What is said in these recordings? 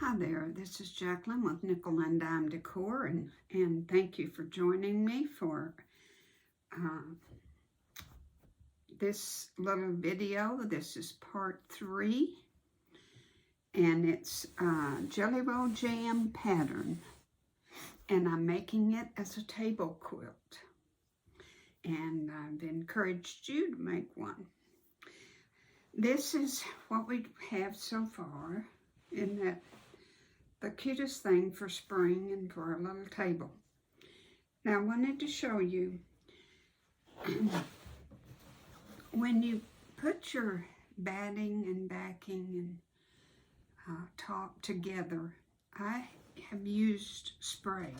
Hi there, this is Jacqueline with Nickel and Dime Decor, and thank you for joining me for this little video. This is part 3, and it's Jelly Roll Jam pattern, and I'm making it as a table quilt, and I've encouraged you to make one. This is what we have so far, in that the cutest thing for spring and for a little table. Now I wanted to show you when you put your batting and backing and top together, I have used spray,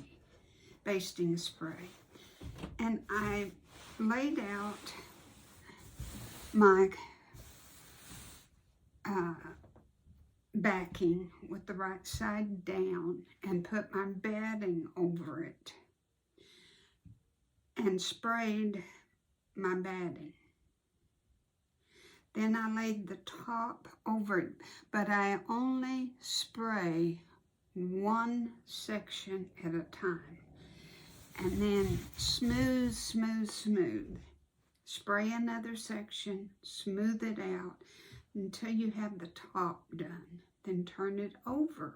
basting spray, and I laid out my backing with the right side down and put my batting over it and sprayed my batting. Then I laid the top over it, but I only spray one section at a time, and then smooth, smooth, smooth. Spray another section, smooth it out until you have the top done. Then turn it over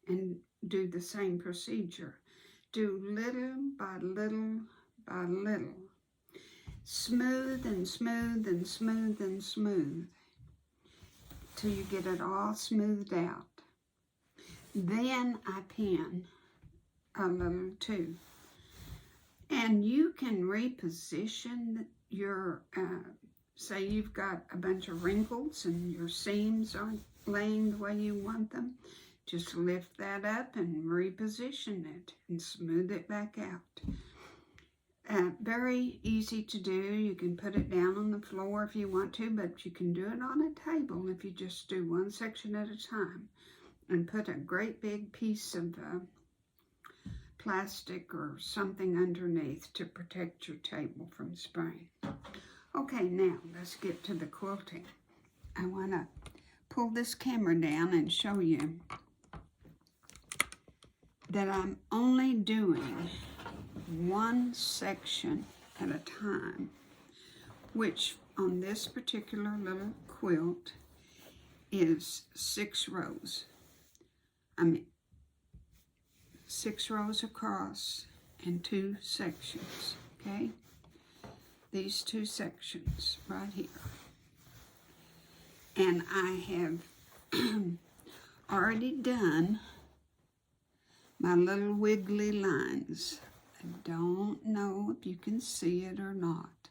and do the same procedure. Do little by little by little. Smooth and smooth and smooth and smooth till you get it all smoothed out. Then I pin a little too. And you can reposition your say you've got a bunch of wrinkles and your seams aren't laying the way you want them. Just lift that up and reposition it and smooth it back out. Very easy to do. You can put it down on the floor if you want to, but you can do it on a table if you just do one section at a time and put a great big piece of plastic or something underneath to protect your table from spraying. Okay, now let's get to the quilting. I want to pull this camera down and show you that I'm only doing one section at a time, which on this particular little quilt is 6 rows. 6 rows across and 2 sections, okay? These 2 sections right here. And I have already done my little wiggly lines. I don't know if you can see it or not,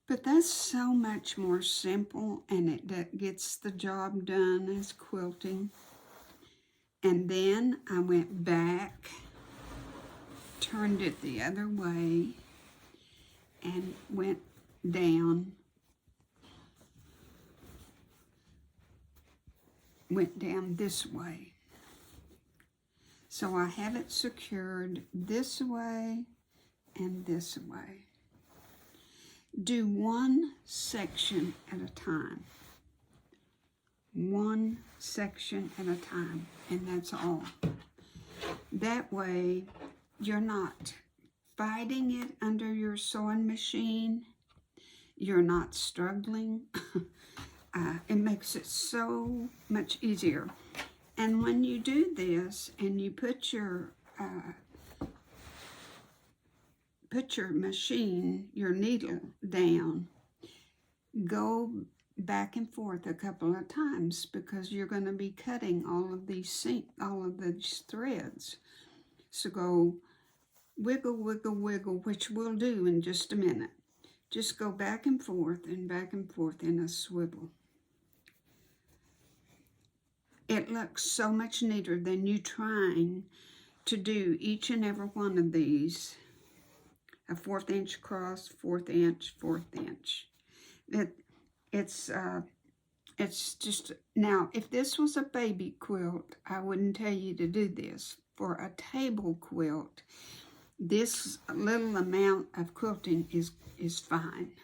but that's so much more simple, and it gets the job done as quilting. And then I went back, turned it the other way, and went down this way. So I have it secured this way and this way. Do one section at a time. One section at a time, and that's all. That way you're not fighting it under your sewing machine. You're not struggling. It makes it so much easier. And when you do this and you put your machine, your needle down, go back and forth a couple of times, because you're going to be cutting all of these threads. So go wiggle, wiggle, wiggle, which we'll do in just a minute. Just go back and forth in a swivel. It looks so much neater than you trying to do each and every one of these. A 1/4 inch across, 1/4 inch, 1/4 inch. It's just, now if this was a baby quilt, I wouldn't tell you to do this. For a table quilt, this little amount of quilting is fine.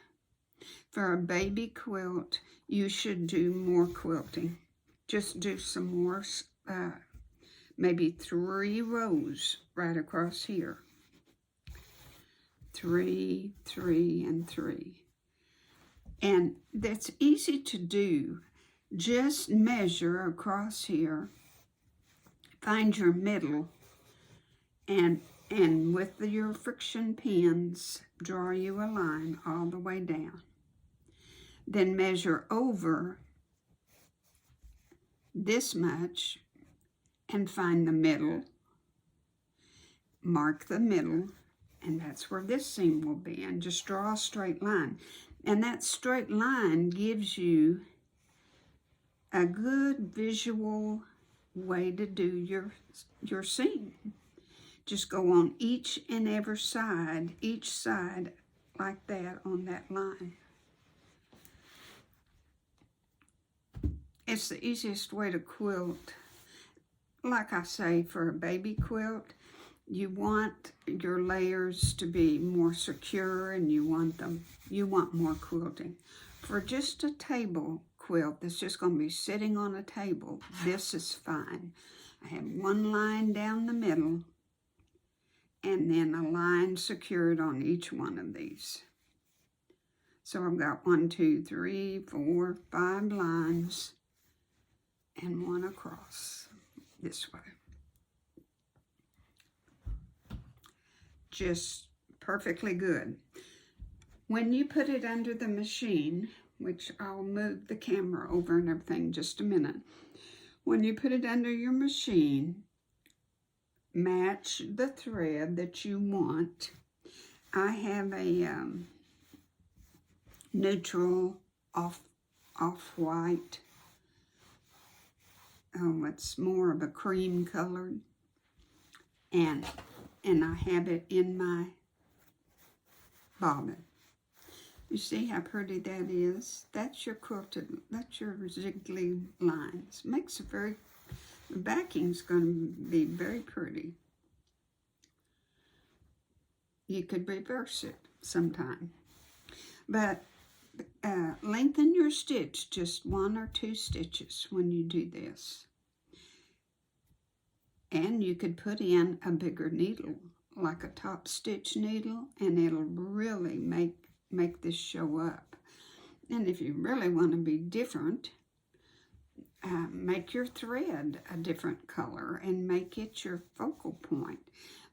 For a baby quilt, you should do more quilting. Just do some more maybe 3 rows right across here. 3, 3, and 3. And that's easy to do. Just measure across here, find your middle, and with your friction pins, draw you a line all the way down. Then measure over this much and find the middle. Mark the middle, and that's where this seam will be, and just draw a straight line. And that straight line gives you a good visual way to do your seam. Just go on each and every side, each side like that on that line. It's the easiest way to quilt. Like I say, for a baby quilt, you want your layers to be more secure, and you want more quilting. For just a table quilt that's just going to be sitting on a table, this is fine. I have one line down the middle, and then a line secured on each one of these. So I've got 1, 2, 3, 4, 5 lines, and one across this way. Just perfectly good. When you put it under the machine, which I'll move the camera over and everything in just a minute. When you put it under your machine, match the thread that you want. I have a neutral off-white. Oh, it's more of a cream colored. And I have it in my bobbin. You see how pretty that is? That's your quilted, that's your ziggly lines. Makes a the backing's going to be very pretty. You could reverse it sometime. But lengthen your stitch just 1 or 2 stitches when you do this. And you could put in a bigger needle, like a top stitch needle, and it'll really make this show up. And if you really want to be different, make your thread a different color and make it your focal point.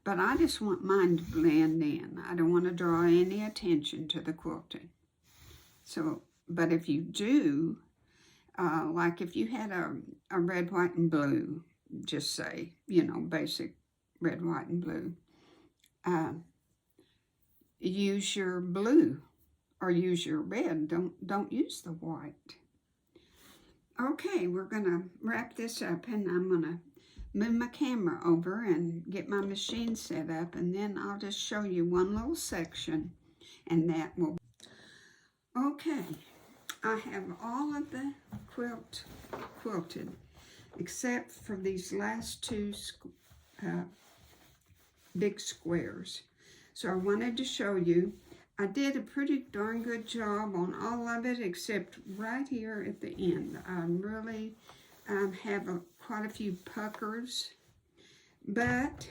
But I just want mine to blend in. I don't want to draw any attention to the quilting. So, but if you do, like if you had a red, white, and blue, just say, you know, basic red, white, and blue, use your blue or use your red. Don't use the white. Okay, we're gonna wrap this up, and I'm gonna move my camera over and get my machine set up, and then I'll just show you one little section, and that will. Okay, I have all of the quilted except for these last 2 big squares. So I wanted to show you. I did a pretty darn good job on all of it except right here at the end. I really have quite a few puckers, but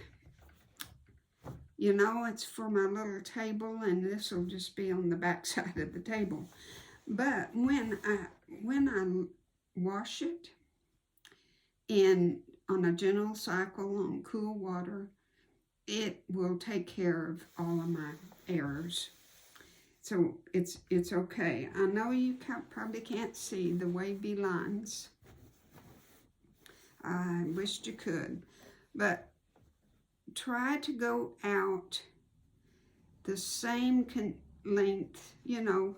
you know, it's for my little table, and this will just be on the back side of the table. But when I wash it on a gentle cycle on cool water, it will take care of all of my errors. So it's okay. I know you probably can't see the wavy lines. I wished you could, but try to go out the same length, you know.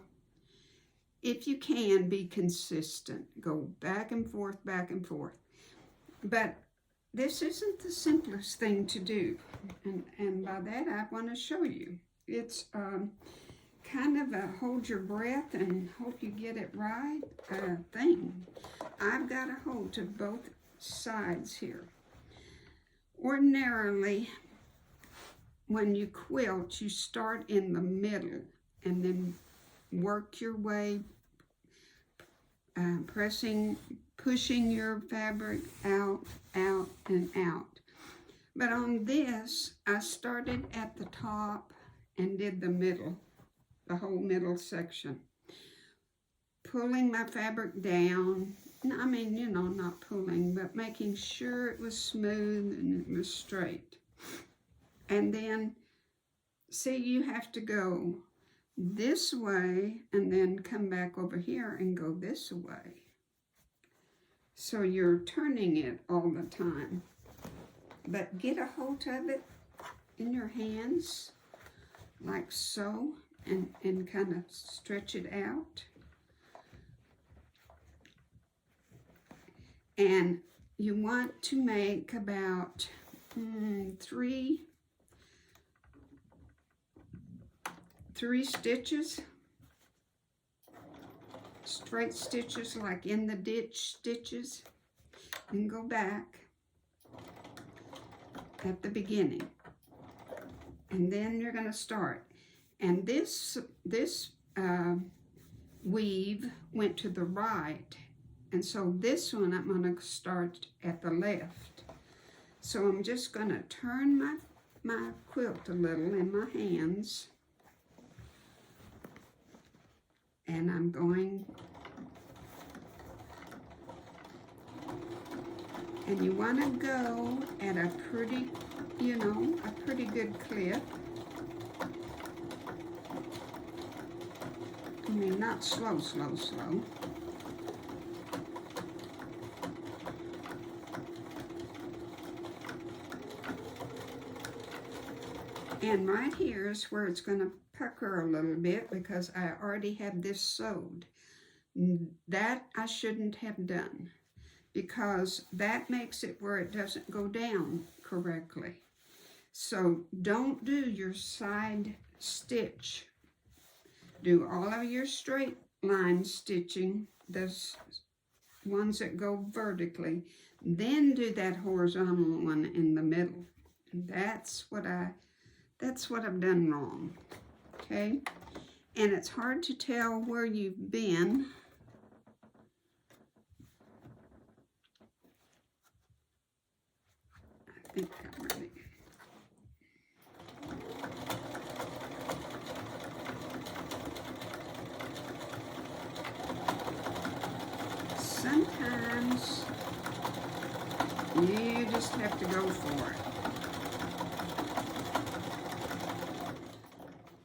If you can, be consistent. Go back and forth, back and forth. But this isn't the simplest thing to do. And by that, I want to show you. It's kind of a hold your breath and hope you get it right thing. I've got a hold to both sides here. Ordinarily, when you quilt, you start in the middle and then work your way, pushing your fabric out, out, and out. But on this, I started at the top and did the middle, the whole middle section. Pulling my fabric down, I mean, you know, not pulling, but making sure it was smooth and it was straight. And then, see, you have to go this way and then come back over here and go this way. So you're turning it all the time. But get a hold of it in your hands, like so, and kind of stretch it out. And you want to make about 3 stitches, straight stitches, like in the ditch stitches, and go back at the beginning. And then you're going to start. And this weave went to the right. And so this one I'm going to start at the left. So I'm just going to turn my quilt a little in my hands. And I'm going, and you want to go at a pretty, you know, a pretty good clip. I mean, not slow, slow, slow. And right here is where it's going to pucker a little bit because I already have this sewed. That I shouldn't have done because that makes it where it doesn't go down correctly. So don't do your side stitch. Do all of your straight line stitching, those ones that go vertically. Then do that horizontal one in the middle. That's what I've done wrong, okay? And it's hard to tell where you've been. I think I'm ready. Sometimes you just have to go for it.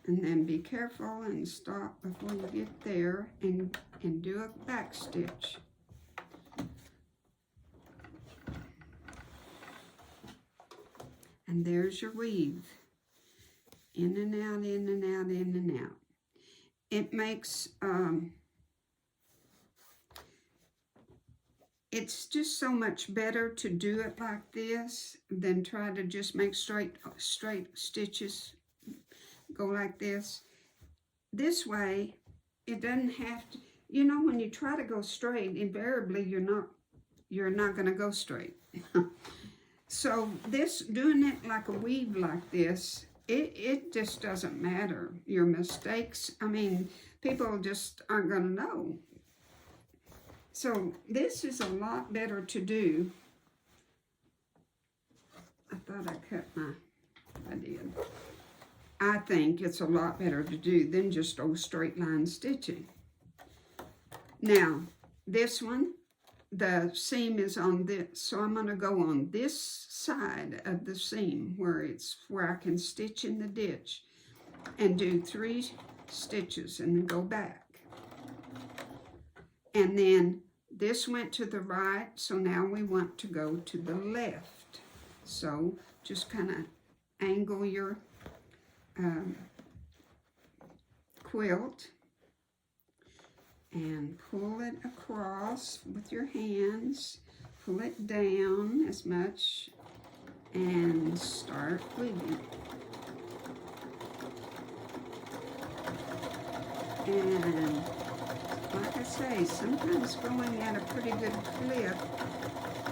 And then be careful and stop before you get there and do a back stitch. And there's your weave. In and out, in and out, in and out. It makes, it's just so much better to do it like this than try to just make straight stitches. Go like this. This way, it doesn't have to, you know, when you try to go straight, invariably you're not going to go straight. So this, doing it like a weave like this, it just doesn't matter. Your mistakes, I mean, people just aren't going to know. So this is a lot better to do. I thought I cut I did. I think it's a lot better to do than just straight line stitching. Now, this one, the seam is on this, so I'm going to go on this side of the seam where I can stitch in the ditch and do 3 stitches and then go back. And then this went to the right, so now we want to go to the left. So just kind of angle your quilt and pull it across with your hands, pull it down as much and start weaving. And like I say, sometimes going at a pretty good clip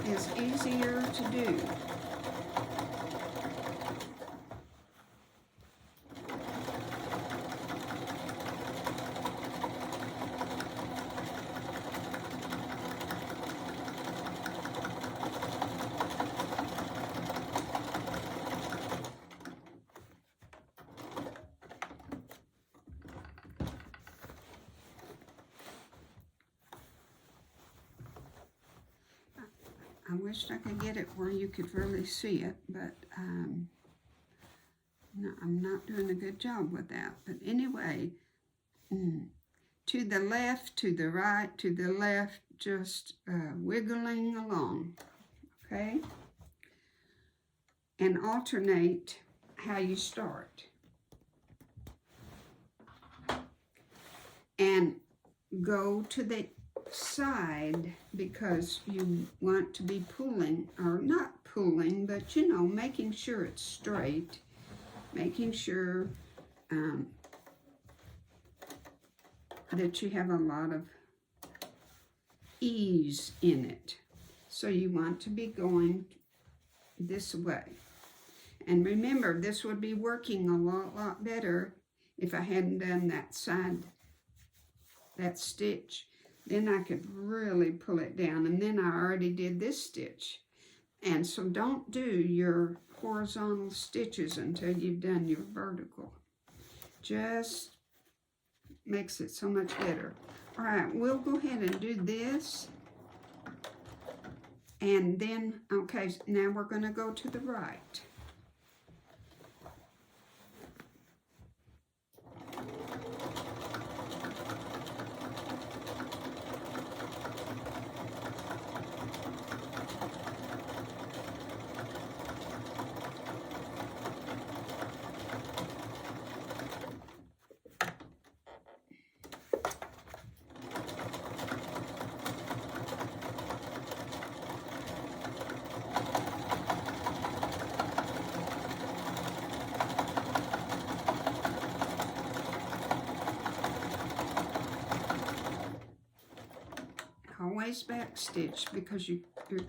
is easier to do. I wished I could get it where you could really see it, but no, I'm not doing a good job with that. But anyway, to the left, to the right, to the left, just wiggling along, okay? And alternate how you start. And go to the side because you want to be pulling, or not pulling, but you know, making sure it's straight, making sure that you have a lot of ease in it. So you want to be going this way. And remember, this would be working a lot better if I hadn't done that side, that stitch. Then I could really pull it down, and then I already did this stitch. And so don't do your horizontal stitches until you've done your vertical. Just makes it so much better. All right, we'll go ahead and do this. And then, okay, now we're going to go to the right. Always back stitch because you're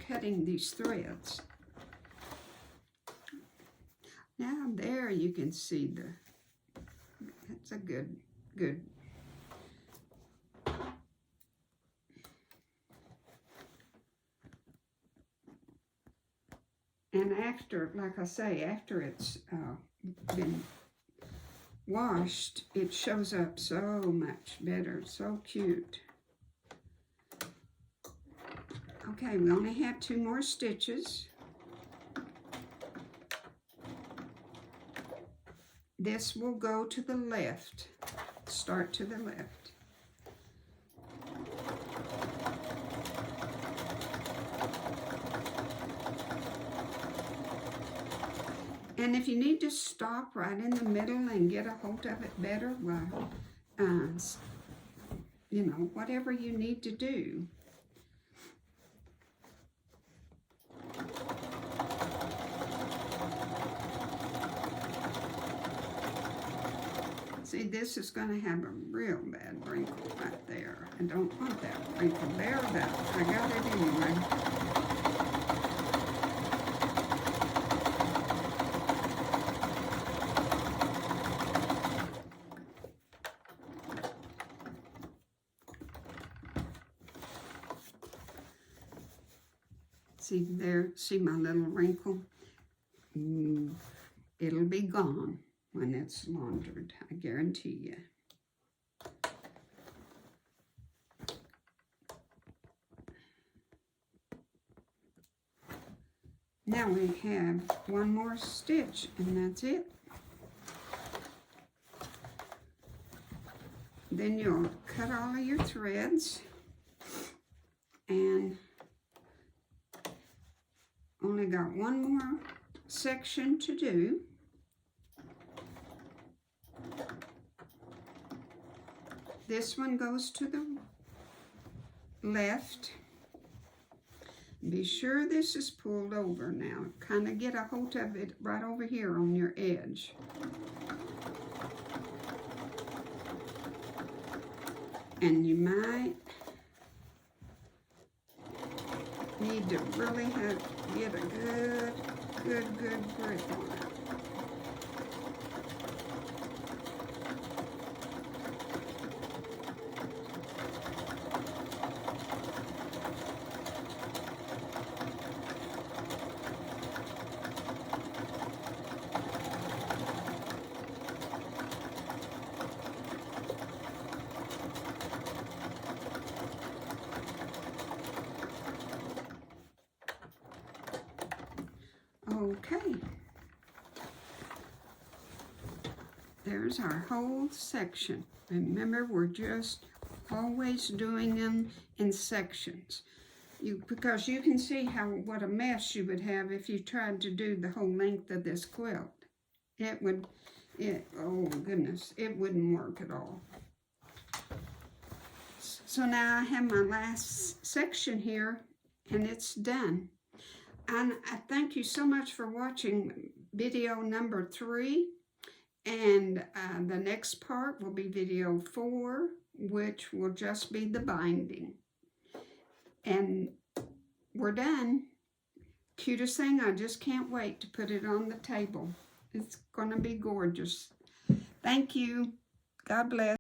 cutting these threads. Now there you can see that's a good. And after, like I say, after it's been washed, it shows up so much better, so cute. Okay, we only have 2 more stitches. This will go to the left, start to the left. And if you need to stop right in the middle and get a hold of it better, well, you know, whatever you need to do. See, this is going to have a real bad wrinkle right there. I don't want that wrinkle there, but I got it anyway. See there, see my little wrinkle? It'll be gone when it's laundered, I guarantee you. Now we have 1 more stitch, and that's it. Then you'll cut all of your threads, and only got 1 more section to do. This one goes to the left. Be sure this is pulled over now. Kind of get a hold of it right over here on your edge. And you might need to really get a good grip on it. there's our whole section. Remember, we're just always doing them in sections. Because you can see what a mess you would have if you tried to do the whole length of this quilt. Oh goodness, it wouldn't work at all. So now I have my last section here, and it's done. And I thank you so much for watching video number 3. And the next part will be video 4, which will just be the binding. And we're done. Cutest thing, I just can't wait to put it on the table. It's going to be gorgeous. Thank you. God bless.